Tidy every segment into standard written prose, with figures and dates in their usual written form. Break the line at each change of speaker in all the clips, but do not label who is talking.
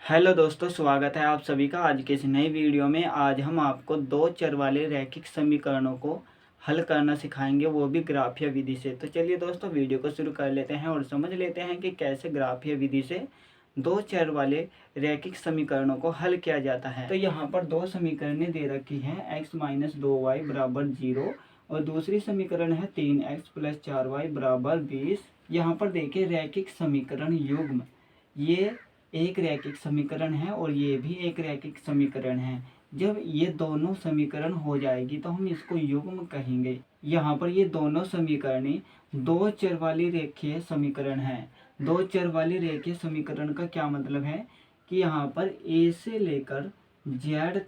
Hello दोस्तों, स्वागत है आप सभी का आज के इस नई वीडियो में। आज हम आपको दो चर वाले रैखिक समीकरणों को हल करना सिखाएंगे, वो भी ग्राफीय विधि से। तो चलिए दोस्तों, वीडियो को शुरू कर लेते हैं और समझ लेते हैं कि कैसे ग्राफीय विधि से दो चर वाले रैखिक समीकरणों को हल किया जाता है। तो यहाँ पर दो समीकरणें दे रखी हैं, x माइनस 2y बराबर 0 और दूसरी समीकरण है 3x प्लस 4y बराबर 20। यहाँ पर देखिए रैखिक समीकरण युग्म, ये एक रैखिक समीकरण है और ये भी एक रैखिक समीकरण है। जब ये दोनों समीकरण हो जाएगी तो हम इसको युग्म कहेंगे। यहाँ पर ये दोनों समीकरणें दो चर वाली रेखीय समीकरण है। दो चर वाली रेखीय समीकरण का क्या मतलब है कि यहाँ पर a से लेकर z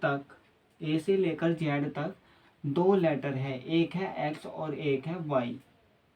तक दो लेटर है, एक है x और एक है y।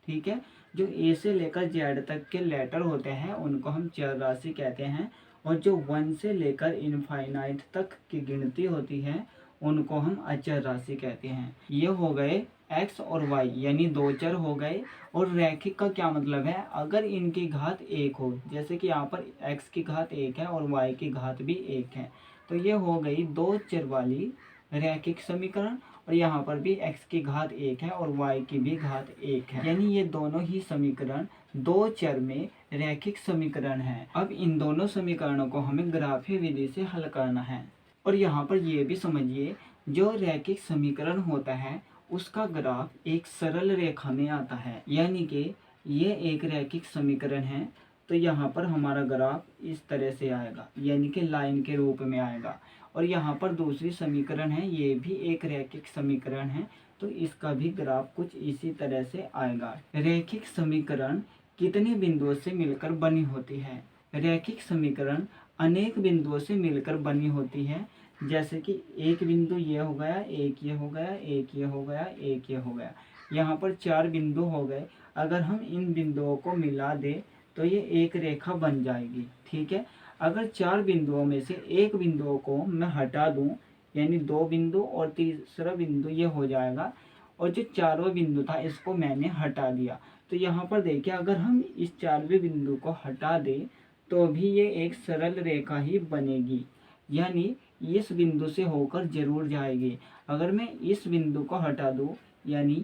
ठीक है, जो ए से लेकर जेड तक के लेटर होते हैं उनको हम चर राशि कहते हैं, और जो 1 से लेकर इनफाइनाइट तक की गिनती होती है उनको हम अचर राशि कहते हैं। ये हो गए x और y, यानी दो चर हो गए। और रैखिक का क्या मतलब है, अगर इनकी घात एक हो, जैसे कि यहाँ पर x की घात एक है और y की घात भी एक है, तो ये हो गई दो चर वाली रैखिक समीकरण। और यहाँ पर भी x की घात एक है और y की भी घात एक है, यानी ये दोनों ही समीकरण दो चर में रैखिक समीकरण है। अब इन दोनों समीकरणों को हमें ग्राफीय विधि से हल करना है। और यहाँ पर ये भी समझिए, जो रैखिक समीकरण होता है उसका ग्राफ एक सरल रेखा में आता है, यानी कि ये एक रैखिक समीकरण है तो यहाँ पर हमारा ग्राफ इस तरह से आएगा, यानी कि लाइन के रूप में आएगा। और यहाँ पर दूसरी समीकरण है, ये भी एक रैखिक समीकरण है, तो इसका भी ग्राफ कुछ इसी तरह से आएगा। रैखिक समीकरण कितने बिंदुओं से मिलकर बनी होती है? रैखिक समीकरण अनेक बिंदुओं से मिलकर बनी होती है। जैसे कि एक बिंदु ये हो गया, एक ये हो गया, एक ये हो गया, एक ये हो गया, यहाँ पर चार बिंदु हो गए। अगर हम इन बिंदुओं को मिला दें तो ये एक रेखा बन जाएगी। ठीक है, अगर चार बिंदुओं में से एक बिंदुओं को मैं हटा दूं, यानी दो बिंदु और तीसरा बिंदु ये हो जाएगा, और जो चारवां बिंदु था इसको मैंने हटा दिया, तो यहाँ पर देखिए अगर हम इस चारवें बिंदु को हटा दें तो भी ये एक सरल रेखा ही बनेगी, यानी इस बिंदु से होकर जरूर जाएगी। अगर मैं इस बिंदु को हटा दूं, यानी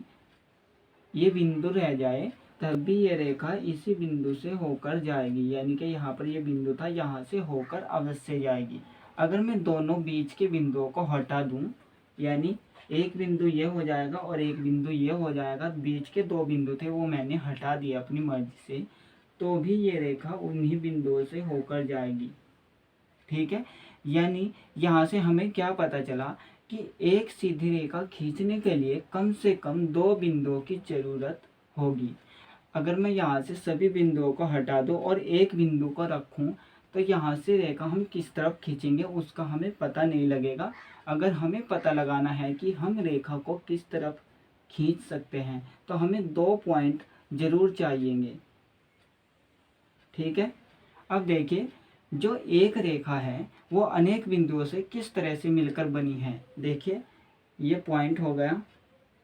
ये बिंदु रह जाए, तब भी ये रेखा इसी बिंदु से होकर जाएगी, यानी कि यहाँ पर ये बिंदु था, यहाँ से होकर अवश्य जाएगी। अगर मैं दोनों बीच के बिंदुओं को हटा दूं, यानी एक बिंदु ये हो जाएगा और एक बिंदु ये हो जाएगा, बीच के दो बिंदु थे वो मैंने हटा दिया अपनी मर्जी से, तो भी ये रेखा उन्हीं बिंदुओं से होकर जाएगी। ठीक है, यानी यहाँ से हमें क्या पता चला कि एक सीधी रेखा खींचने के लिए कम से कम दो बिंदुओं की जरूरत होगी। अगर मैं यहाँ से सभी बिंदुओं को हटा दूँ और एक बिंदु को रखूँ, तो यहाँ से रेखा हम किस तरफ खींचेंगे उसका हमें पता नहीं लगेगा। अगर हमें पता लगाना है कि हम रेखा को किस तरफ खींच सकते हैं तो हमें दो पॉइंट जरूर चाहिएंगे। ठीक है, अब देखिए जो एक रेखा है वो अनेक बिंदुओं से किस तरह से मिलकर बनी है। देखिए ये पॉइंट हो गया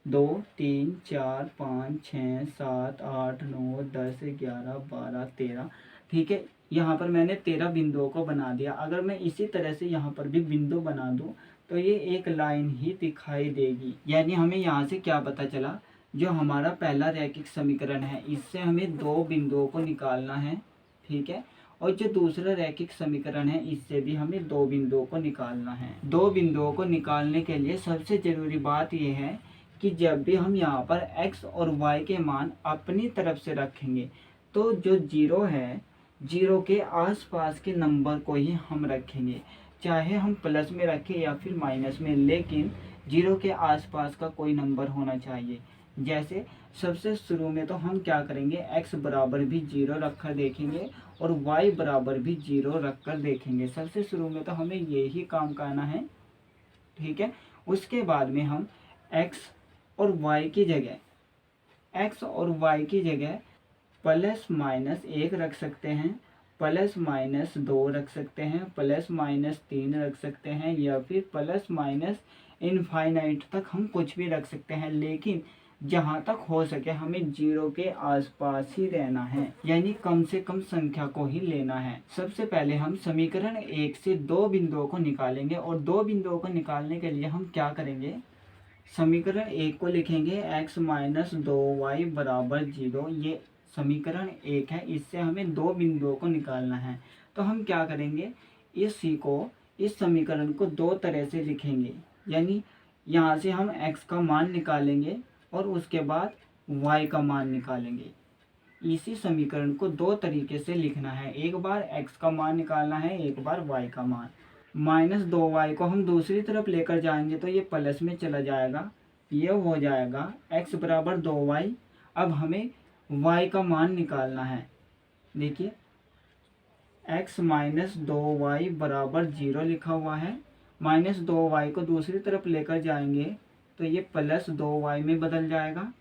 2 3 4 5 6 7 8 9 10 11 12 13। ठीक है, यहाँ पर मैंने 13 बिंदुओं को बना दिया। अगर मैं इसी तरह से यहाँ पर भी बिंदु बना दूँ तो ये एक लाइन ही दिखाई देगी। यानी हमें यहाँ से क्या पता चला, जो हमारा पहला रैखिक समीकरण है इससे हमें दो बिंदुओं को निकालना है। ठीक है, और जो दूसरा रैखिक समीकरण है इससे भी हमें दो बिंदुओं को निकालना है। दो बिंदुओं को निकालने के लिए सबसे जरूरी बात यह है कि जब भी हम यहाँ पर x और y के मान अपनी तरफ से रखेंगे तो जो जीरो है, जीरो के आसपास के नंबर को ही हम रखेंगे, चाहे हम प्लस में रखें या फिर माइनस में, लेकिन जीरो के आसपास का कोई नंबर होना चाहिए। जैसे सबसे शुरू में तो हम क्या करेंगे, x बराबर भी जीरो रखकर देखेंगे और y बराबर भी जीरो रखकर देखेंगे। सबसे शुरू में तो हमें ये ही काम करना है। ठीक है, उसके बाद में हम x और y की जगह प्लस माइनस 1 रख सकते हैं, प्लस माइनस 2 रख सकते हैं, प्लस माइनस 3 रख सकते हैं, या फिर प्लस माइनस इनफाइनाइट तक हम कुछ भी रख सकते हैं। लेकिन जहाँ तक हो सके हमें 0 के आसपास ही रहना है, यानी कम से कम संख्या को ही लेना है। सबसे पहले हम समीकरण 1 से 2 बिंदुओं को निकालेंगे और 2 बिंदुओं को निकालने के लिए हम क्या करेंगे, समीकरण 1 को लिखेंगे x माइनस 2y बराबर 0। ये समीकरण 1 है, इससे हमें 2 बिंदुओं को निकालना है। तो हम क्या करेंगे, इस समीकरण को दो तरह से लिखेंगे, यानी यहाँ से हम x का मान निकालेंगे और उसके बाद y का मान निकालेंगे। इसी समीकरण को दो तरीके से लिखना है, एक बार x का मान निकालना है, एक बार y का मान। माइनस 2y को हम दूसरी तरफ लेकर जाएंगे तो ये प्लस में चला जाएगा, ये हो जाएगा x बराबर 2y। अब हमें y का मान निकालना है। देखिए x माइनस 2y बराबर 0 लिखा हुआ है, माइनस 2y को दूसरी तरफ लेकर जाएंगे तो ये प्लस 2y में बदल जाएगा।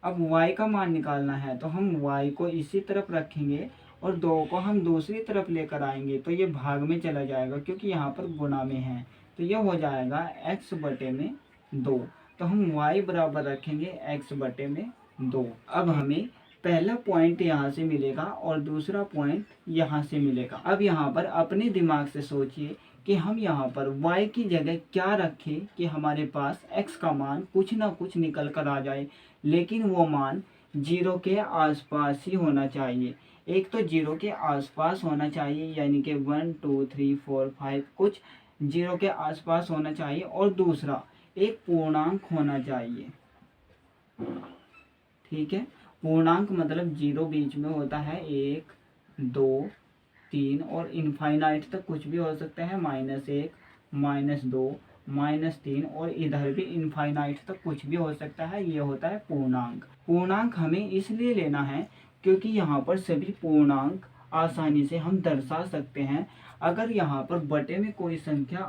अब y का मान निकालना है तो हम y को इसी तरफ रखेंगे और 2 को हम दूसरी तरफ लेकर आएंगे तो ये भाग में चला जाएगा, क्योंकि यहाँ पर गुणा में है, तो ये हो जाएगा x बटे में 2। तो हम y बराबर रखेंगे x बटे में 2। अब हमें पहला पॉइंट यहाँ से मिलेगा और दूसरा पॉइंट यहाँ से मिलेगा। अब यहाँ पर अपने दिमाग से सोचिए कि हम यहाँ पर y की जगह क्या रखें कि हमारे पास x का मान कुछ ना कुछ निकल कर आ जाए, लेकिन वो मान 0 के आसपास ही होना चाहिए। एक तो 0 के आसपास होना चाहिए, यानी कि 1 2 3 4 5 कुछ 0 के आसपास होना चाहिए, और दूसरा एक पूर्णांक होना चाहिए। ठीक है, पूर्णांक मतलब 0 बीच में होता है, 1 2 3 और इनफाइनाइट तक कुछ भी हो सकता है, -1 -2 -3 और इधर भी इनफाइनाइट तक कुछ भी हो सकता है। ये होता है पूर्णांक। पूर्णांक हमें इसलिए लेना है क्योंकि यहाँ पर सभी पूर्णांक आसानी से हम दर्शा सकते हैं। अगर यहाँ पर बटे में कोई संख्या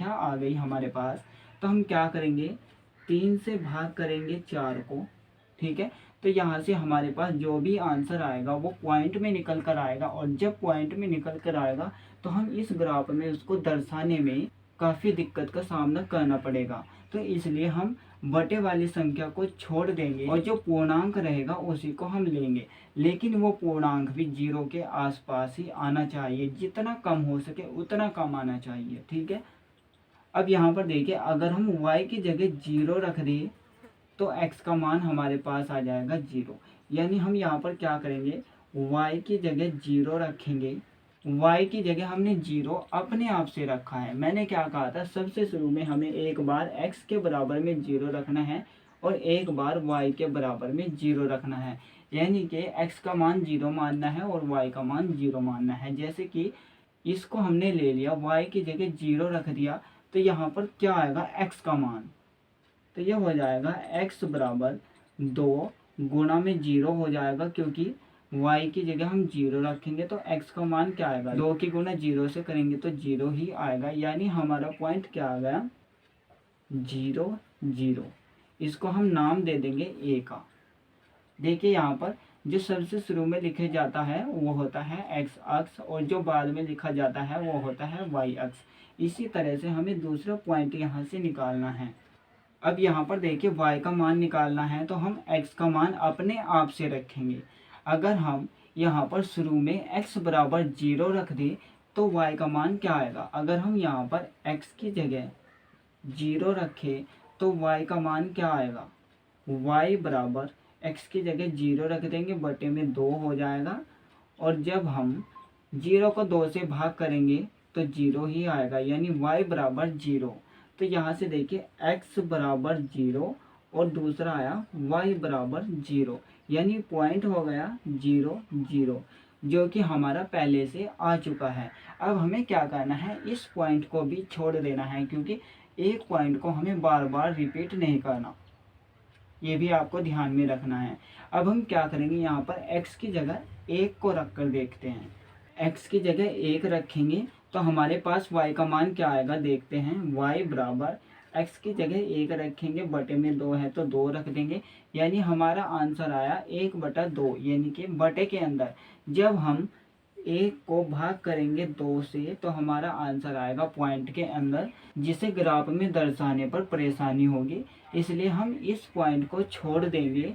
आ गई हमारे पास, तो हम क्या करेंगे, 3 से भाग करेंगे 4 को। ठीक है, तो यहाँ से हमारे पास जो भी आंसर आएगा वो पॉइंट में निकल कर आएगा, और जब पॉइंट में निकल कर आएगा तो हम इस ग्राफ में उसको दर्शाने में काफ़ी दिक्कत का सामना करना पड़ेगा। तो इसलिए हम बटे वाली संख्या को छोड़ देंगे और जो पूर्णांक रहेगा उसी को हम लेंगे, लेकिन वो पूर्णांक भी 0 के आसपास ही आना चाहिए। जितना कम हो सके उतना कम आना चाहिए। ठीक है, अब यहाँ पर देखिए, अगर हम y की जगह 0 रख दें तो x का मान हमारे पास आ जाएगा 0। यानी हम यहाँ पर क्या करेंगे, y की जगह 0 रखेंगे। y की जगह हमने 0 अपने आप से रखा है। मैंने क्या कहा था, सबसे शुरू में हमें एक बार x के बराबर में 0 रखना है और एक बार y के बराबर में 0 रखना है, यानी कि x का मान 0 मानना है और y का मान 0 मानना है। जैसे कि इसको हमने ले लिया, y की जगह 0 रख दिया, तो यहाँ पर क्या आएगा, x का मान, तो यह हो जाएगा x बराबर 2 गुणा में 0 हो जाएगा, क्योंकि y की जगह हम 0 रखेंगे तो x का मान क्या आएगा, 2 की गुणा 0 से करेंगे तो 0 ही आएगा। यानी हमारा पॉइंट क्या आ गया, 0 0। इसको हम नाम दे देंगे a का। देखिए यहाँ पर जो सबसे शुरू में लिखे जाता है वो होता है x अक्ष, और जो बाद में लिखा जाता है वो होता है y अक्ष। इसी तरह से हमें दूसरा पॉइंट यहाँ से निकालना है। अब यहाँ पर देखिए, y का मान निकालना है तो हम x का मान अपने आप से रखेंगे। अगर हम यहाँ पर शुरू में x बराबर 0 रख दें तो y का मान क्या आएगा। अगर हम यहाँ पर x की जगह 0 रखें तो y का मान क्या आएगा, y बराबर x की जगह 0 रख देंगे, बटे में 2 हो जाएगा, और जब हम 0 को 2 से भाग करेंगे तो 0 ही आएगा, यानी y बराबर 0। तो यहाँ से देखिए x बराबर 0 और दूसरा आया y बराबर 0, यानी पॉइंट हो गया 0 0, जो कि हमारा पहले से आ चुका है। अब हमें क्या करना है, इस पॉइंट को भी छोड़ देना है, क्योंकि एक पॉइंट को हमें बार बार रिपीट नहीं करना, ये भी आपको ध्यान में रखना है। अब हम क्या करेंगे, यहाँ पर x की जगह 1 को रख कर देखते हैं। x की जगह 1 रखेंगे तो हमारे पास y का मान क्या आएगा, देखते हैं। y बराबर x की जगह 1 रखेंगे, बटे में 2 है तो 2 रख देंगे, यानी हमारा आंसर आया 1/2, यानी कि बटे के अंदर जब हम एक को भाग करेंगे 2 से तो हमारा आंसर आएगा पॉइंट के अंदर, जिसे ग्राफ में दर्शाने पर परेशानी होगी, इसलिए हम इस पॉइंट को छोड़ देंगे।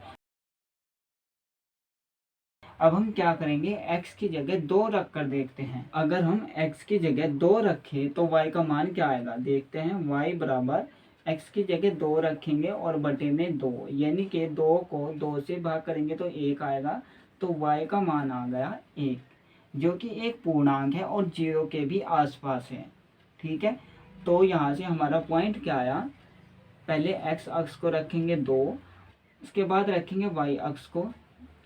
अब हम क्या करेंगे, x की जगह 2 रख कर देखते हैं। अगर हम x की जगह 2 रखें तो y का मान क्या आएगा, देखते हैं। y बराबर x की जगह 2 रखेंगे और बटे में 2, यानी कि 2 को 2 से भाग करेंगे तो 1 आएगा, तो y का मान आ गया 1, जो कि एक पूर्णांक है और 0 के भी आसपास है। ठीक है, तो यहाँ से हमारा पॉइंट क्या आया, पहले x अक्ष को रखेंगे 2, उसके बाद रखेंगे y अक्ष को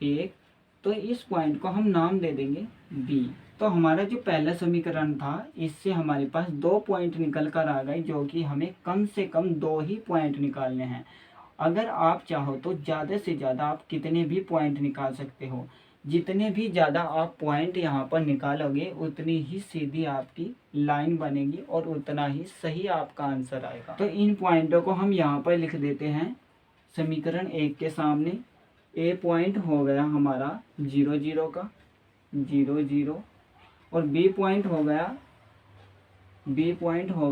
1, तो इस पॉइंट को हम नाम दे देंगे B। तो हमारा जो पहला समीकरण था, इससे हमारे पास 2 पॉइंट निकल कर आ गए, जो कि हमें कम से कम 2 ही पॉइंट निकालने हैं। अगर आप चाहो तो ज़्यादा से ज़्यादा आप कितने भी पॉइंट निकाल सकते हो। जितने भी ज़्यादा आप पॉइंट यहाँ पर निकालोगे उतनी ही सीधी आपकी लाइन बनेगी और उतना ही सही आपका आंसर आएगा। तो इन पॉइंटों को हम यहाँ पर लिख देते हैं समीकरण 1 के सामने। ए पॉइंट हो गया हमारा 0 0 का 0 0, और बी पॉइंट हो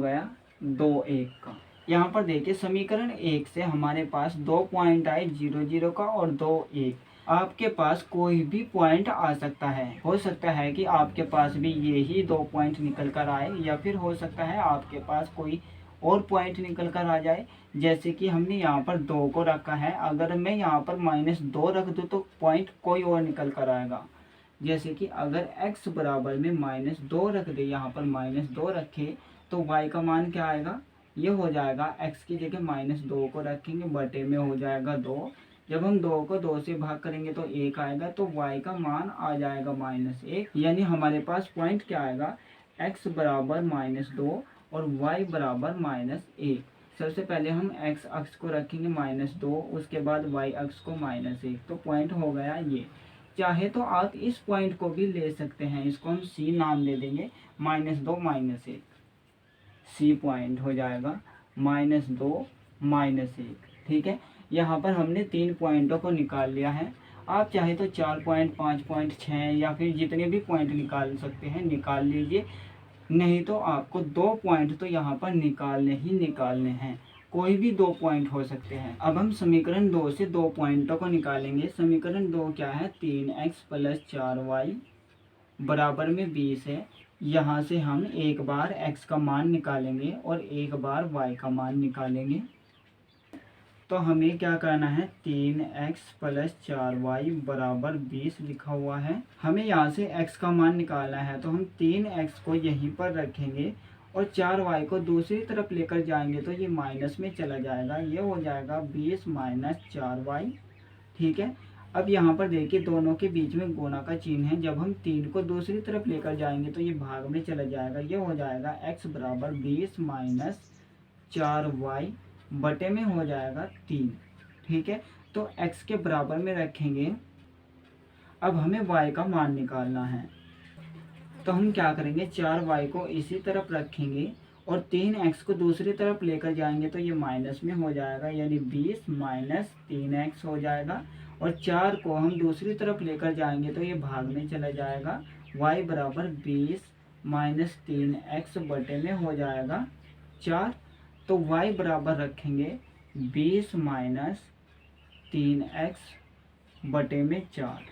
गया 2 1 का। यहाँ पर देखिए समीकरण 1 से हमारे पास 2 पॉइंट आए, 0 0 का और 2 1। आपके पास कोई भी पॉइंट आ सकता है, हो सकता है कि आपके पास भी यही 2 पॉइंट निकल कर आए, या फिर हो सकता है आपके पास कोई और पॉइंट निकल कर आ जाए। जैसे कि हमने यहाँ पर 2 को रखा है, अगर मैं यहाँ पर -2 रख दूँ तो पॉइंट कोई और निकल कर आएगा। जैसे कि अगर x बराबर में -2 रख दे, यहाँ पर -2 रखे तो y का मान क्या आएगा, ये हो जाएगा x की जगह -2 को रखेंगे, बटे में हो जाएगा 2। जब हम 2 को 2 से भाग करेंगे तो 1 आएगा, तो y का मान आ जाएगा -1, यानी हमारे पास पॉइंट क्या आएगा, x बराबर -2 और y बराबर -1। सबसे पहले हम x अक्ष को रखेंगे -2, उसके बाद y अक्ष को -1, तो पॉइंट हो गया ये। चाहे तो आप इस पॉइंट को भी ले सकते हैं, इसको हम C नाम दे देंगे, -2 -1, C पॉइंट हो जाएगा -2 -1। ठीक है, यहाँ पर हमने 3 पॉइंटों को निकाल लिया है। आप चाहे तो 4 पॉइंट, 5 पॉइंट, 6 या फिर जितने भी पॉइंट निकाल सकते हैं निकाल लीजिए, नहीं तो आपको 2 पॉइंट तो यहाँ पर निकालने ही निकालने हैं, कोई भी 2 पॉइंट हो सकते हैं। अब हम समीकरण 2 से 2 पॉइंटों को निकालेंगे। समीकरण 2 क्या है, 3x + 4y बराबर में 20 है। यहाँ से हम एक बार x का मान निकालेंगे और एक बार y का मान निकालेंगे। तो हमें क्या करना है, 3x + 4y बराबर 20 लिखा हुआ है। हमें यहाँ से x का मान निकालना है, तो हम 3x को यहीं पर रखेंगे और 4y को दूसरी तरफ लेकर जाएंगे तो ये माइनस में चला जाएगा, ये हो जाएगा 20 - 4y। ठीक है, अब यहाँ पर देखिए दोनों के बीच में गुणा का चिन्ह है, जब हम 3 को दूसरी तरफ लेकर जाएंगे तो ये भाग में चला जाएगा, ये हो जाएगा x बराबर 20 - 4y बटे में हो जाएगा 3। ठीक है, तो x के बराबर में रखेंगे। अब हमें y का मान निकालना है, तो हम क्या करेंगे, 4y को इसी तरफ रखेंगे और 3x को दूसरी तरफ लेकर जाएंगे तो ये माइनस में हो जाएगा, यानी 20 - 3x हो जाएगा, और 4 को हम दूसरी तरफ लेकर जाएंगे तो ये भाग में चला जाएगा। y बराबर 20 - 3x बटे में हो जाएगा 4, तो y बराबर रखेंगे 20 - 3x बटे में 4।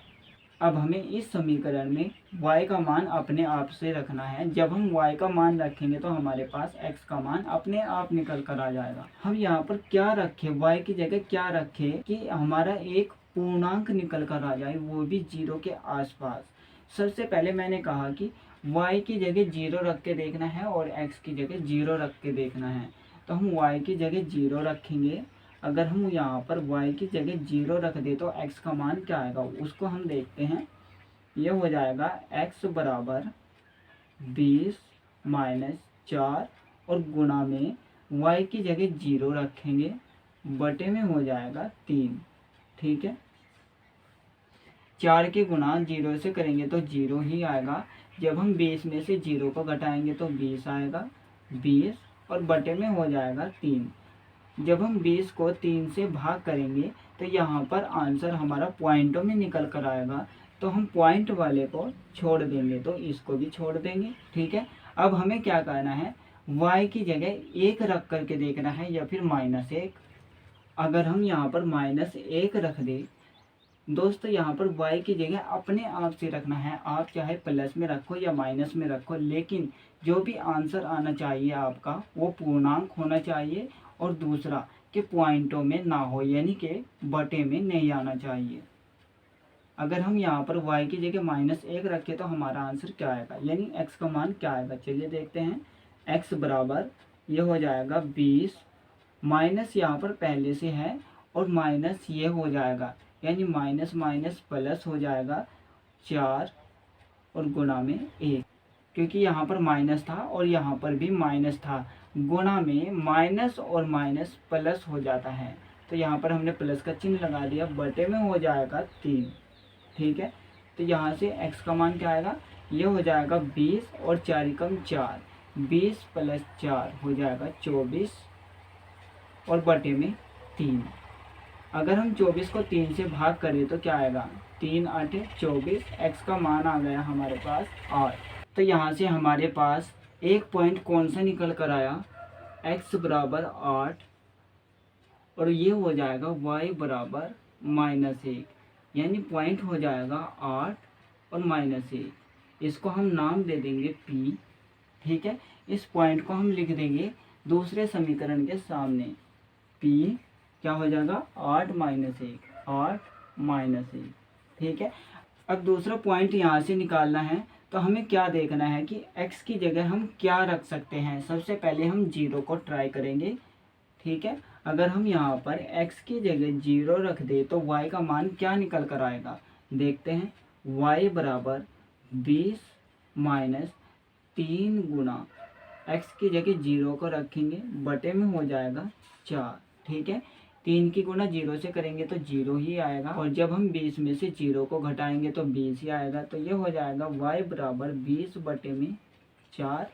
अब हमें इस समीकरण में y का मान अपने आप से रखना है। जब हम y का मान रखेंगे तो हमारे पास x का मान अपने आप निकल कर आ जाएगा। हम यहाँ पर क्या रखें, y की जगह क्या रखें कि हमारा एक पूर्णांक निकल कर आ जाए, वो भी 0 के आसपास। सबसे पहले मैंने कहा कि y की जगह 0 रख के देखना है और x की जगह 0 रख के देखना है। तो हम y की जगह 0 रखेंगे। अगर हम यहाँ पर y की जगह 0 रख दे तो x का मान क्या आएगा, उसको हम देखते हैं। ये हो जाएगा x बराबर 20 - 4 और गुणा में y की जगह 0 रखेंगे, बटे में हो जाएगा 3। ठीक है, 4 के गुणा 0 से करेंगे तो 0 ही आएगा। जब हम 20 में से 0 को घटाएंगे तो 20 आएगा, 20 और बटे में हो जाएगा 3। जब हम 20 को 3 से भाग करेंगे तो यहाँ पर आंसर हमारा पॉइंटों में निकल कर आएगा, तो हम पॉइंट वाले को छोड़ देंगे, तो इसको भी छोड़ देंगे। ठीक है, अब हमें क्या करना है, y की जगह 1 रख करके देखना है या फिर -1। अगर हम यहाँ पर -1 रख दें दोस्तों, यहाँ पर y की जगह अपने आप से रखना है। आप चाहे प्लस में रखो या माइनस में रखो, लेकिन जो भी आंसर आना चाहिए आपका वो पूर्णांक होना चाहिए, और दूसरा कि पॉइंटों में ना हो, यानी कि बटे में नहीं आना चाहिए। अगर हम यहाँ पर y की जगह -1 रखें तो हमारा आंसर क्या आएगा, यानी x का मान क्या आएगा, चलिए देखते हैं। x बराबर ये हो जाएगा 20, माइनस यहाँ पर पहले से है और माइनस ये हो जाएगा, यानी माइनस माइनस प्लस हो जाएगा 4 और गुणा में 1, क्योंकि यहाँ पर माइनस था और यहाँ पर भी माइनस था, गुणा में माइनस और माइनस प्लस हो जाता है, तो यहाँ पर हमने प्लस का चिन्ह लगा दिया, बटे में हो जाएगा 3। ठीक है, तो यहाँ से x का मान क्या आएगा, ये हो जाएगा 20 और 4 एकम 4, 20 + 4 हो जाएगा 24 और बटे में 3। अगर हम 24 को 3 से भाग करें तो क्या आएगा, 3 8 24, x का मान आ गया हमारे पास 8। तो यहाँ से हमारे पास एक पॉइंट कौन सा निकल कर आया, x बराबर 8, और ये हो जाएगा y बराबर -1, यानी पॉइंट हो जाएगा 8 और -1। इसको हम नाम दे देंगे p। ठीक है, इस पॉइंट को हम लिख देंगे दूसरे समीकरण के सामने, p क्या हो जाएगा 8 - 1, 8 - 1। ठीक है, अब दूसरा पॉइंट यहाँ से निकालना है, तो हमें क्या देखना है कि x की जगह हम क्या रख सकते हैं। सबसे पहले हम 0 को ट्राई करेंगे। ठीक है, अगर हम यहाँ पर x की जगह 0 रख दे तो y का मान क्या निकल कर आएगा, देखते हैं। y बराबर 20 - 3 गुना x की जगह 0 को रखेंगे, बटे में हो जाएगा 4। ठीक है, 3 की गुणा 0 से करेंगे तो 0 ही आएगा, और जब हम 20 में से 0 को घटाएंगे तो 20 ही आएगा। तो ये हो जाएगा y बराबर 20 बटे में 4।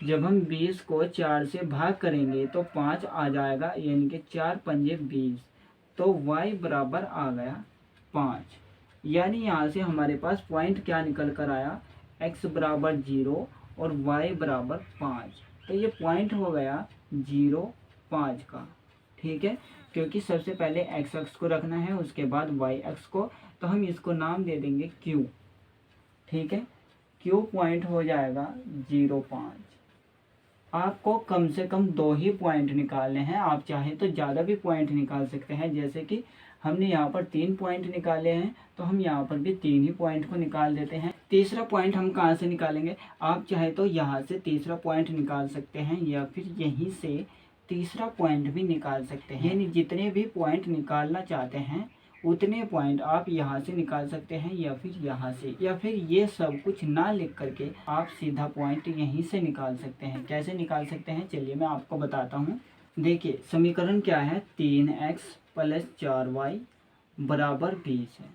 जब हम 20 को 4 से भाग करेंगे तो 5 आ जाएगा, यानी कि 4 पंजे 20, तो y बराबर आ गया 5। यानी यहाँ से हमारे पास पॉइंट क्या निकल कर आया, x बराबर 0 और y बराबर 5। तो ये पॉइंट हो गया 0 5 का। ठीक है, क्योंकि सबसे पहले x अक्ष को रखना है, उसके बाद y अक्ष को, तो हम इसको नाम दे देंगे q। ठीक है, q पॉइंट हो जाएगा 0 5। आपको कम से कम 2 ही पॉइंट निकालने हैं, आप चाहे तो ज़्यादा भी पॉइंट निकाल सकते हैं। जैसे कि हमने यहाँ पर 3 पॉइंट निकाले हैं, तो हम यहाँ पर भी 3 ही पॉइंट को निकाल देते हैं। तीसरा पॉइंट हम कहाँ से निकालेंगे, आप चाहे तो यहाँ से तीसरा पॉइंट निकाल सकते हैं, या फिर यहीं से तीसरा पॉइंट भी निकाल सकते हैं। यानी जितने भी पॉइंट निकालना चाहते हैं उतने पॉइंट आप यहाँ से निकाल सकते हैं, या फिर यहाँ से, या फिर ये सब कुछ ना लिख करके आप सीधा पॉइंट यहीं से निकाल सकते हैं। कैसे निकाल सकते हैं, चलिए मैं आपको बताता हूँ। देखिए समीकरण क्या है, 3x + 4y बराबर 20 है।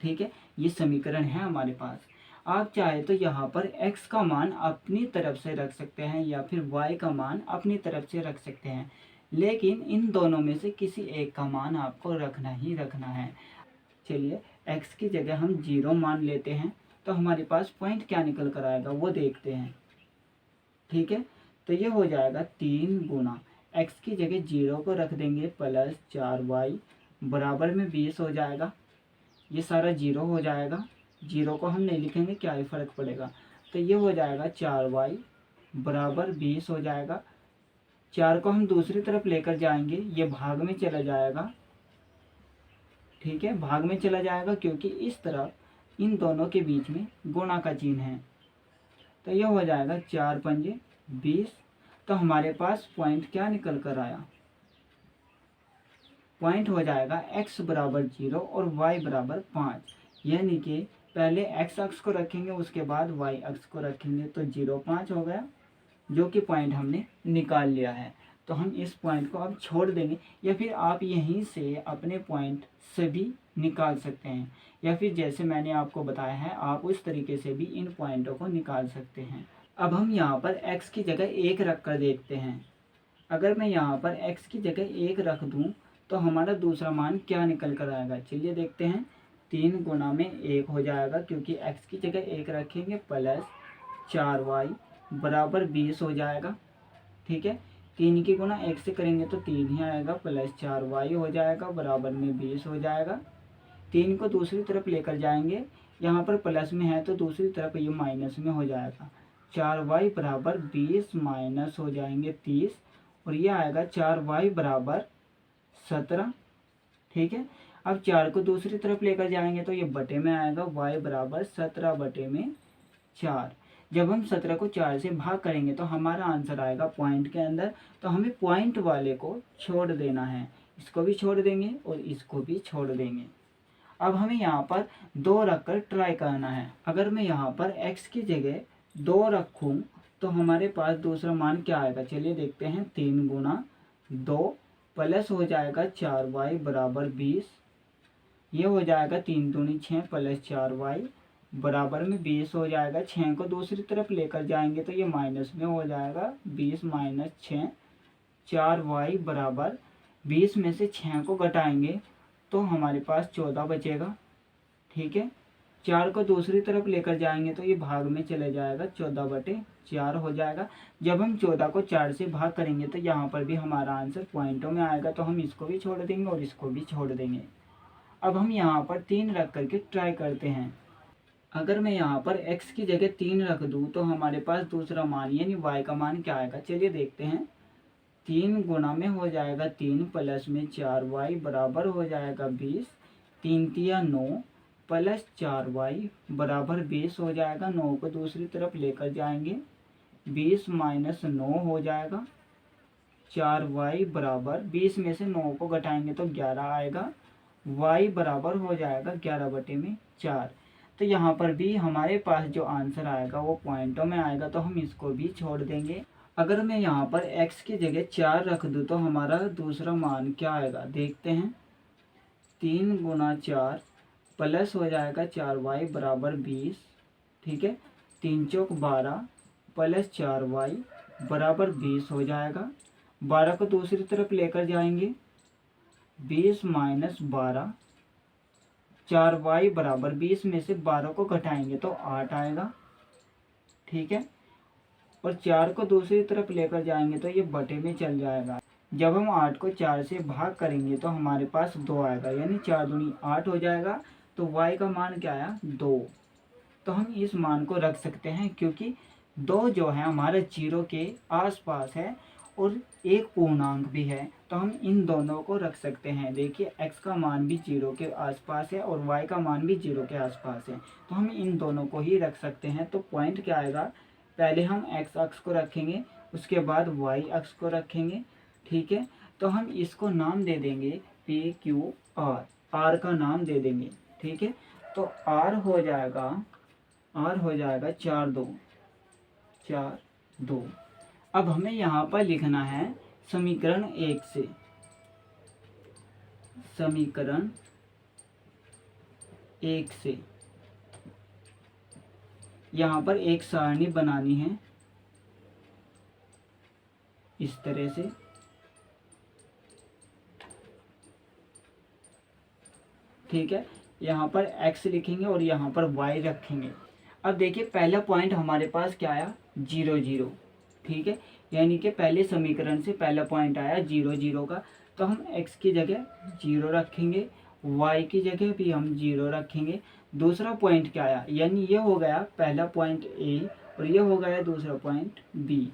ठीक है, ये समीकरण है हमारे पास। आप चाहे तो यहाँ पर x का मान अपनी तरफ से रख सकते हैं, या फिर y का मान अपनी तरफ से रख सकते हैं, लेकिन इन दोनों में से किसी एक का मान आपको रखना ही रखना है। चलिए x की जगह हम 0 मान लेते हैं, तो हमारे पास पॉइंट क्या निकल कर आएगा वो देखते हैं। ठीक है, तो ये हो जाएगा 3 गुना x की जगह 0 को रख देंगे + 4y बराबर में 20 हो जाएगा। ये सारा 0 हो जाएगा, 0 को हम नहीं लिखेंगे, क्या ही फ़र्क पड़ेगा। तो ये हो जाएगा 4y बराबर 20 हो जाएगा। 4 को हम दूसरी तरफ लेकर जाएंगे, ये भाग में चला जाएगा। ठीक है, भाग में चला जाएगा, क्योंकि इस तरफ इन दोनों के बीच में गुणा का चिन्ह है। तो ये हो जाएगा 4 पंजे 20। तो हमारे पास पॉइंट क्या निकल कर आया, पॉइंट हो जाएगा x बराबर 0 और y बराबर 5। यानी कि पहले x अक्ष को रखेंगे, उसके बाद y अक्ष को रखेंगे, तो 0 5 हो गया, जो कि पॉइंट हमने निकाल लिया है। तो हम इस पॉइंट को अब छोड़ देंगे, या फिर आप यहीं से अपने पॉइंट से भी निकाल सकते हैं, या फिर जैसे मैंने आपको बताया है आप उस तरीके से भी इन पॉइंटों को निकाल सकते हैं। अब हम यहाँ पर x की जगह 1 रख कर देखते हैं। अगर मैं यहाँ पर x की जगह 1 रख दूँ तो हमारा दूसरा मान क्या निकल कर आएगा, चलिए देखते हैं। 3 गुना में 1 हो जाएगा, क्योंकि x की जगह 1 रखेंगे, प्लस 4y बराबर 20 हो जाएगा। ठीक है, 3 की गुना 1 से करेंगे तो 3 ही आएगा, प्लस 4y हो जाएगा बराबर में 20 हो जाएगा। 3 को दूसरी तरफ लेकर जाएंगे, यहाँ पर प्लस में है तो दूसरी तरफ ये माइनस में हो जाएगा। 4y बराबर 20 माइनस हो जाएंगे 30, और ये आएगा 4y बराबर 17। ठीक है, अब 4 को दूसरी तरफ लेकर जाएंगे तो ये बटे में आएगा, y बराबर 17 बटे में 4। जब हम 17 को 4 से भाग करेंगे तो हमारा आंसर आएगा पॉइंट के अंदर, तो हमें पॉइंट वाले को छोड़ देना है, इसको भी छोड़ देंगे और इसको भी छोड़ देंगे। अब हमें यहाँ पर 2 रखकर ट्राई करना है। अगर मैं यहाँ पर x की जगह 2 रखूँ तो हमारे पास दूसरा मान क्या आएगा, चलिए देखते हैं। 3 गुना 2 प्लस हो जाएगा 4y बराबर 20, ये हो जाएगा 3 दूनी 6 प्लस 4y बराबर में 20 हो जाएगा। 6 को दूसरी तरफ लेकर जाएंगे तो ये माइनस में हो जाएगा, 20 माइनस 6, 4y बराबर 20 में से 6 को घटाएंगे तो हमारे पास 14 बचेगा। ठीक है, 4 को दूसरी तरफ लेकर जाएंगे तो ये भाग में चले जाएगा, 14 बटे 4 हो जाएगा। जब हम 14 को 4 से भाग करेंगे तो यहाँ पर भी हमारा आंसर पॉइंटों में आएगा, तो हम इसको भी छोड़ देंगे और इसको भी छोड़ देंगे। अब हम यहाँ पर 3 रख करके ट्राई करते हैं। अगर मैं यहाँ पर x की जगह 3 रख दूँ तो हमारे पास दूसरा मान यानी y का मान क्या आएगा, चलिए देखते हैं। 3 गुना में हो जाएगा 3 प्लस में 4y बराबर हो जाएगा 20, 3 तिया 9 प्लस 4y बराबर 20 हो जाएगा। 9 को दूसरी तरफ लेकर जाएंगे, 20 माइनस 9 हो जाएगा। 4y बराबर 20 में से 9 को घटाएंगे तो 11 आएगा, y बराबर हो जाएगा 11 बटे में 4। तो यहाँ पर भी हमारे पास जो आंसर आएगा वो पॉइंटों में आएगा, तो हम इसको भी छोड़ देंगे। अगर मैं यहाँ पर x की जगह 4 रख दूँ तो हमारा दूसरा मान क्या आएगा, देखते हैं। 3 गुना 4 प्लस हो जाएगा 4y बराबर 20। ठीक है, 3 चौक 12 प्लस 4y बराबर 20 हो जाएगा। 12 को दूसरी तरफ लेकर जाएंगे, 20 माइनस 12, 4y बराबर 20 में से 12 को घटाएंगे तो 8 आएगा। ठीक है, और 4 को दूसरी तरफ लेकर जाएंगे तो ये बटे में चल जाएगा। जब हम 8 को 4 से भाग करेंगे तो हमारे पास 2 आएगा, यानी 4 दूनी 8 हो जाएगा। तो y का मान क्या आया, 2। तो हम इस मान को रख सकते हैं, क्योंकि 2 जो है हमारे 0 के आसपास है और एक पूर्णांक भी है, तो हम इन दोनों को रख सकते हैं। देखिए x का मान भी 0 के आसपास है और y का मान भी 0 के आसपास है, तो हम इन दोनों को ही रख सकते हैं। तो पॉइंट क्या आएगा, पहले हम x अक्ष को रखेंगे, उसके बाद y अक्ष को रखेंगे। ठीक है, तो हम इसको नाम दे देंगे PQR, R का नाम दे देंगे। ठीक है, तो R हो जाएगा 4 2। अब हमें यहाँ पर लिखना है समीकरण 1 से, समीकरण 1 से यहाँ पर एक सारणी बनानी है इस तरह से। ठीक है, यहाँ पर x लिखेंगे और यहाँ पर y रखेंगे। अब देखिए पहला पॉइंट हमारे पास क्या आया, 0 0। ठीक है, यानी कि पहले समीकरण से पहला पॉइंट आया 0 0 का, तो हम x की जगह 0 रखेंगे, y की जगह भी हम 0 रखेंगे। दूसरा पॉइंट क्या आया, यानी ये हो गया पहला पॉइंट A और ये हो गया दूसरा पॉइंट B।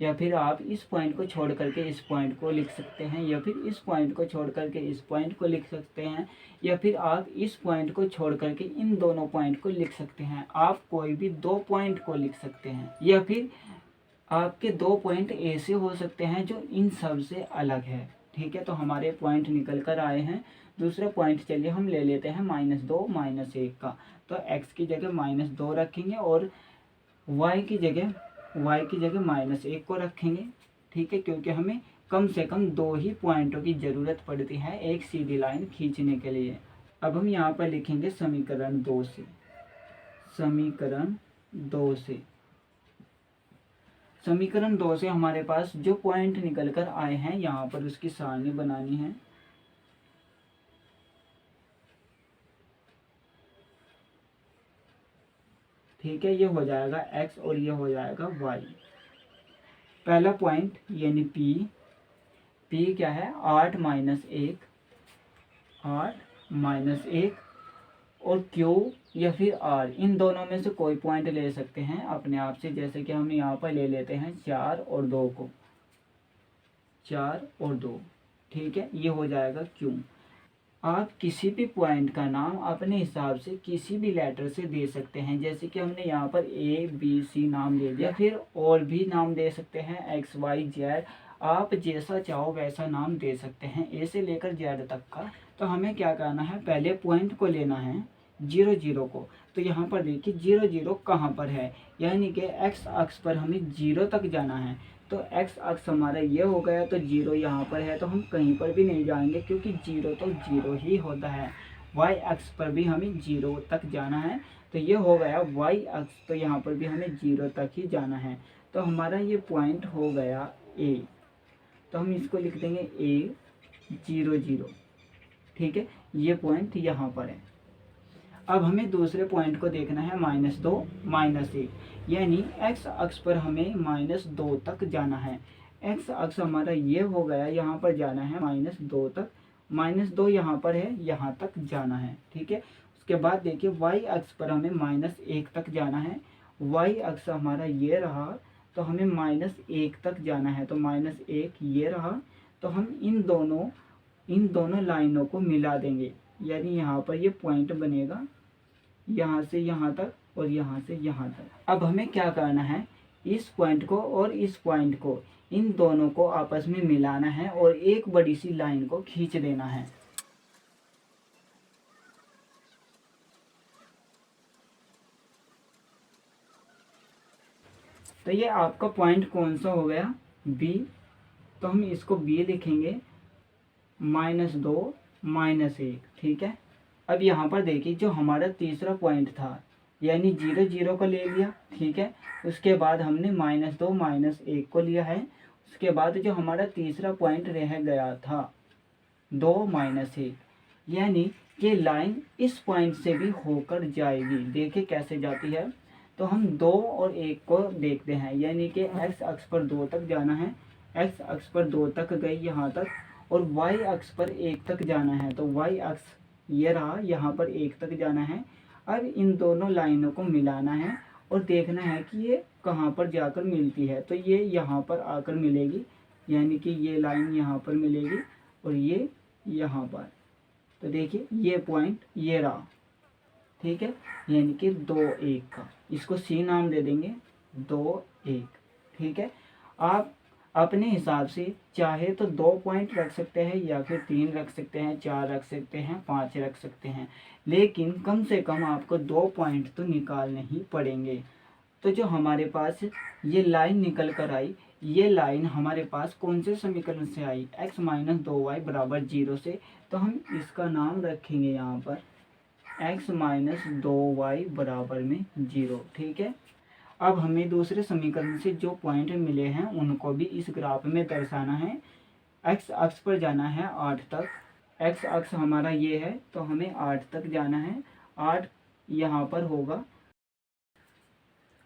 या फिर आप इस पॉइंट को छोड़ करके इस पॉइंट को लिख सकते हैं, या फिर इस पॉइंट को छोड़ करके इस पॉइंट को लिख सकते हैं, या फिर आप इस पॉइंट को छोड़ करके इन दोनों पॉइंट को लिख सकते हैं। आप कोई भी 2 पॉइंट को लिख सकते हैं, या फिर आपके 2 पॉइंट ऐसे हो सकते हैं जो इन सब से अलग है। ठीक है, तो हमारे पॉइंट निकल कर आए हैं। दूसरा पॉइंट चलिए हम ले लेते हैं -2 -1 का, तो x की जगह -2 रखेंगे और y की जगह -1 को रखेंगे। ठीक है, क्योंकि हमें कम से कम 2 ही पॉइंटों की ज़रूरत पड़ती है एक सीधी लाइन खींचने के लिए। अब हम यहाँ पर लिखेंगे समीकरण 2 से, समीकरण 2 से। समीकरण 2 से हमारे पास जो पॉइंट निकल कर आए हैं यहाँ पर उसकी सारणी बनानी है। ठीक है, ये हो जाएगा x और ये हो जाएगा y। पहला पॉइंट यानी p क्या है 8 माइनस 1, 8 - 1 और q या फिर r, इन दोनों में से कोई पॉइंट ले सकते हैं अपने आप से। जैसे कि हम यहाँ पर ले लेते हैं 4 और 2 को, 4 और 2, ठीक है, ये हो जाएगा q। आप किसी भी पॉइंट का नाम अपने हिसाब से किसी भी लेटर से दे सकते हैं। जैसे कि हमने यहाँ पर ABC नाम ले दिया, फिर और भी नाम दे सकते हैं XYZ, आप जैसा चाहो वैसा नाम दे सकते हैं, ए से लेकर जेड तक का। तो हमें क्या करना है, पहले पॉइंट को लेना है 0 को। तो यहाँ पर देखिए 0 कहाँ पर है, यानी कि x अक्ष पर हमें 0 तक जाना है। तो x अक्ष हमारा ये हो गया, तो 0 यहाँ पर है, तो हम कहीं पर भी नहीं जाएंगे क्योंकि 0 तो 0 ही होता है। y अक्ष पर भी हमें 0 तक जाना है, तो ये हो गया y अक्ष, तो यहाँ पर भी हमें 0 तक ही जाना है। तो हमारा ये पॉइंट हो गया a, तो हम इसको लिख देंगे A 0 0, ठीक है, ये पॉइंट यहाँ पर है। अब हमें दूसरे पॉइंट को देखना है -2 -1, यानी x अक्ष पर हमें -2 तक जाना है। x अक्ष हमारा ये हो गया, यहाँ पर जाना है -2 तक, -2 यहाँ पर है, यहाँ तक जाना है, ठीक है। उसके बाद देखिए y अक्ष पर हमें -1 तक जाना है। y अक्ष हमारा ये रहा, तो हमें -1 तक जाना है, तो -1 ये रहा। तो हम इन दोनों लाइनों को मिला देंगे, यानी यहाँ पर ये पॉइंट बनेगा, यहाँ से यहाँ तक और यहाँ से यहाँ तक। अब हमें क्या करना है, इस पॉइंट को और इस पॉइंट को, इन दोनों को आपस में मिलाना है और एक बड़ी सी लाइन को खींच देना है। तो ये आपका पॉइंट कौन सा हो गया, B। तो हम इसको B लिखेंगे, -2 -1, ठीक है। अब यहाँ पर देखिए जो हमारा तीसरा पॉइंट था, यानी 0 0 को ले लिया, ठीक है। उसके बाद हमने -2 -1 को लिया है। उसके बाद जो हमारा तीसरा पॉइंट रह गया था 2 -1, यानी कि लाइन इस पॉइंट से भी होकर जाएगी। देखिए कैसे जाती है, तो हम 2 और 1 को देखते हैं, यानी कि x अक्ष पर 2 तक जाना है, x अक्ष पर 2 तक गई यहाँ तक, और y अक्ष पर 1 तक जाना है, तो y अक्ष ये रहा, यहाँ पर 1 तक जाना है। अब इन दोनों लाइनों को मिलाना है और देखना है कि ये कहाँ पर जाकर मिलती है। तो ये यहाँ पर आकर मिलेगी, यानी कि ये लाइन यहाँ पर मिलेगी और ये यहाँ पर। तो देखिए ये पॉइंट ये रहा, ठीक है, यानी कि 2 1 का, इसको C नाम दे देंगे, 2 1, ठीक है। आप अपने हिसाब से चाहे तो 2 पॉइंट रख सकते हैं, या फिर 3 रख सकते हैं, 4 रख सकते हैं, 5 रख सकते हैं, लेकिन कम से कम आपको 2 पॉइंट तो निकालने ही पड़ेंगे। तो जो हमारे पास ये लाइन निकल कर आई, ये लाइन हमारे पास कौन से समीकरण से आई, x - 2y = 0 से। तो हम इसका नाम रखेंगे यहाँ पर x - 2y = 0, ठीक है। अब हमें दूसरे समीकरण से जो पॉइंट मिले हैं उनको भी इस ग्राफ में दर्शाना है। x अक्ष पर जाना है 8 तक, x अक्ष हमारा ये है, तो हमें 8 तक जाना है, 8 यहाँ पर होगा।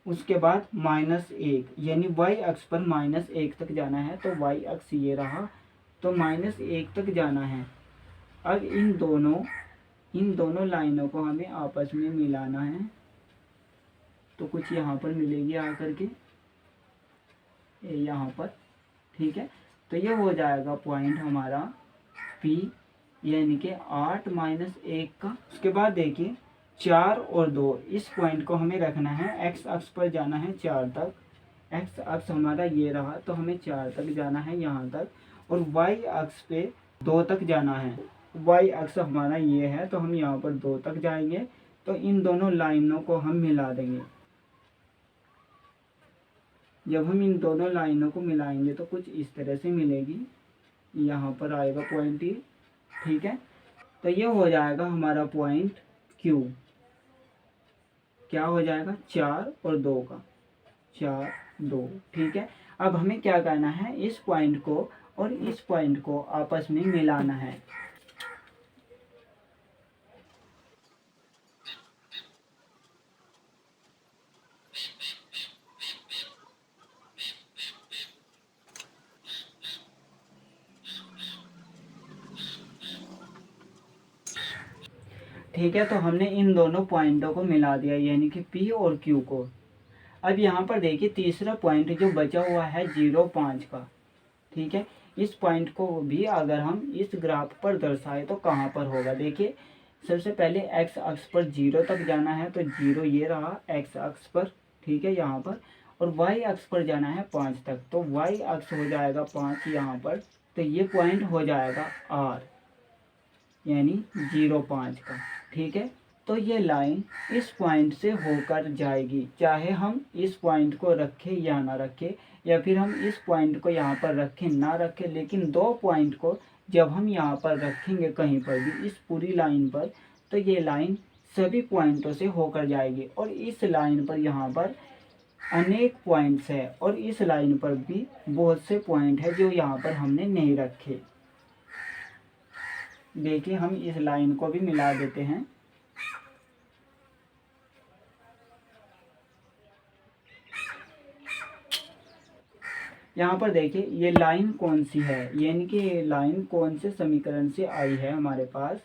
उसके बाद -1, यानी y अक्ष पर -1 तक जाना है, तो y अक्ष ये रहा, तो -1 तक जाना है। अब इन दोनों लाइनों को हमें आपस में मिलाना है, तो कुछ यहाँ पर मिलेगी आकर के यहाँ पर, ठीक है। तो ये हो जाएगा पॉइंट हमारा P, यानी कि 8 - 1 का। उसके बाद देखिए 4 और 2, इस पॉइंट को हमें रखना है, x अक्ष पर जाना है 4 तक, x अक्ष हमारा ये रहा, तो हमें 4 तक जाना है यहाँ तक, और y अक्ष पे 2 तक जाना है, y अक्ष हमारा ये है, तो हम यहाँ पर 2 तक जाएंगे। तो इन दोनों लाइनों को हम मिला देंगे। जब हम इन दोनों लाइनों को मिलाएंगे तो कुछ इस तरह से मिलेगी, यहाँ पर आएगा पॉइंट ये, ठीक है। तो ये हो जाएगा हमारा पॉइंट Q, क्या हो जाएगा 4 और 2 का, 4 2, ठीक है। अब हमें क्या करना है, इस पॉइंट को और इस पॉइंट को आपस में मिलाना है। ठीक है, तो हमने इन दोनों पॉइंटों को मिला दिया, यानी कि P और Q को। अब यहाँ पर देखिए तीसरा पॉइंट जो बचा हुआ है 0,5 का, ठीक है, इस पॉइंट को भी अगर हम इस ग्राफ पर दर्शाए तो कहाँ पर होगा। देखिए सबसे पहले x अक्ष पर 0 तक जाना है, तो 0 ये रहा x अक्ष पर, ठीक है, यहाँ पर, और y अक्ष पर जाना है 5 तक, तो y अक्ष हो जाएगा 5 यहाँ पर, तो ये पॉइंट हो जाएगा R, यानी 0,5 का, ठीक है। तो ये लाइन इस पॉइंट से होकर जाएगी, चाहे हम इस पॉइंट को रखें या ना रखें, या फिर हम इस पॉइंट को यहाँ पर रखें ना रखें, लेकिन दो पॉइंट को जब हम यहाँ पर रखेंगे कहीं पर भी इस पूरी लाइन पर, तो ये लाइन सभी पॉइंटों से होकर जाएगी। और इस लाइन पर यहाँ पर अनेक पॉइंट्स है, और इस लाइन पर भी बहुत से पॉइंट है जो यहाँ पर हमने नहीं रखे। देखिए हम इस लाइन को भी मिला देते हैं। यहाँ पर देखिए ये लाइन कौन सी है, यानी कि ये लाइन कौन से समीकरण से आई है हमारे पास,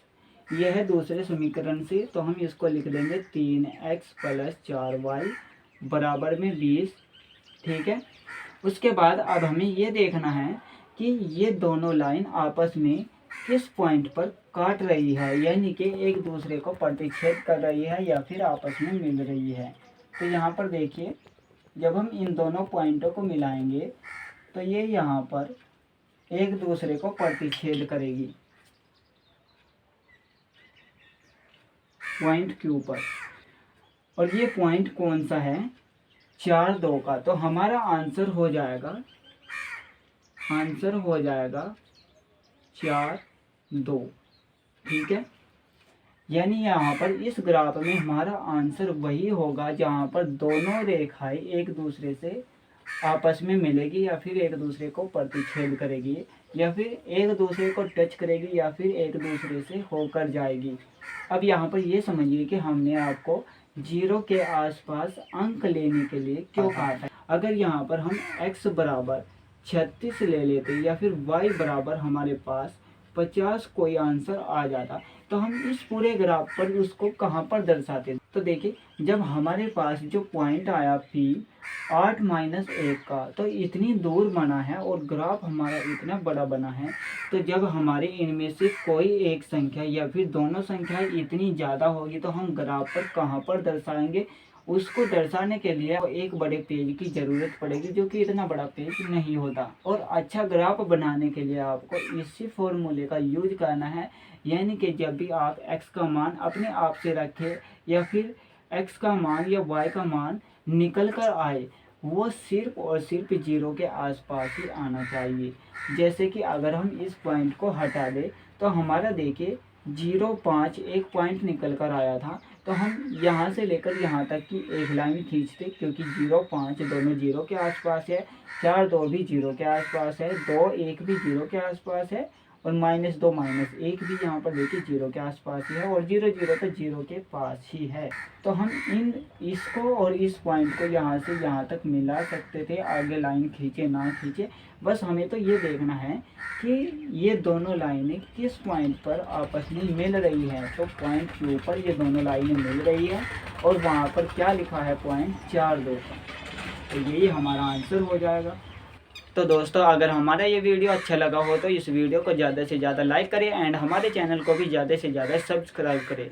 ये है दूसरे समीकरण से, तो हम इसको लिख देंगे 3x + 4y बराबर में 20, ठीक है। उसके बाद अब हमें ये देखना है कि ये दोनों लाइन आपस में किस पॉइंट पर काट रही है, यानी कि एक दूसरे को प्रतिच्छेद कर रही है या फिर आपस में मिल रही है। तो यहाँ पर देखिए जब हम इन दोनों पॉइंटों को मिलाएंगे तो ये यहाँ पर एक दूसरे को प्रतिच्छेद करेगी पॉइंट Q पर, और ये पॉइंट कौन सा है 4, 2 का, तो हमारा आंसर हो जाएगा 4, 2, ठीक है। यानी यहाँ पर इस ग्राफ में हमारा आंसर वही होगा जहाँ पर दोनों रेखाएं एक दूसरे से आपस में मिलेगी, या फिर एक दूसरे को प्रतिच्छेद करेगी, या फिर एक दूसरे को टच करेगी, या फिर एक दूसरे से होकर जाएगी। अब यहाँ पर ये समझिए कि हमने आपको 0 के आसपास अंक लेने के लिए क्यों कहा था। अगर यहाँ पर हम x बराबर 36 ले लेते, या फिर y बराबर हमारे पास 50 कोई आंसर आ जाता, तो हम इस पूरे ग्राफ पर उसको कहाँ पर दर्शाते। तो देखिए जब हमारे पास जो पॉइंट आया P 8 - 1 का, तो इतनी दूर बना है और ग्राफ हमारा इतना बड़ा बना है, तो जब हमारे इनमें से कोई एक संख्या या फिर दोनों संख्याएं इतनी ज़्यादा होगी तो हम ग्राफ पर कहाँ पर दर्शाएंगे। उसको दर्शाने के लिए एक बड़े पेज की ज़रूरत पड़ेगी, जो कि इतना बड़ा पेज नहीं होता। और अच्छा ग्राफ बनाने के लिए आपको इसी फॉर्मूले का यूज करना है, यानी कि जब भी आप x का मान अपने आप से रखें, या फिर x का मान या y का मान निकल कर आए, वो सिर्फ और सिर्फ 0 के आसपास ही आना चाहिए। जैसे कि अगर हम इस पॉइंट को हटा दें, तो हमारा देखिए 0,5 एक पॉइंट निकल कर आया था, तो हम यहाँ से लेकर यहाँ तक की एक लाइन खींचते, क्योंकि 0,5 दोनों 0 के आसपास है, 4, 2 भी 0 के आसपास है, 2, 1 भी 0 के आसपास है, और -2 -1 भी यहाँ पर देखिए 0 के आसपास ही है, और 0, 0 तो 0 के पास ही है। तो हम इसको और इस पॉइंट को यहाँ से यहाँ तक मिला सकते थे, आगे लाइन खींचे ना खींचे, बस हमें तो ये देखना है कि ये दोनों लाइनें किस पॉइंट पर आपस में मिल रही हैं। तो पॉइंट Q पर ये दोनों लाइनें मिल रही है, और वहाँ पर क्या लिखा है पॉइंट 4, 2 का, तो यही हमारा आंसर हो जाएगा। तो दोस्तों अगर हमारा ये वीडियो अच्छा लगा हो तो इस वीडियो को ज़्यादा से ज़्यादा लाइक करें, एंड हमारे चैनल को भी ज़्यादा से ज़्यादा सब्सक्राइब करें।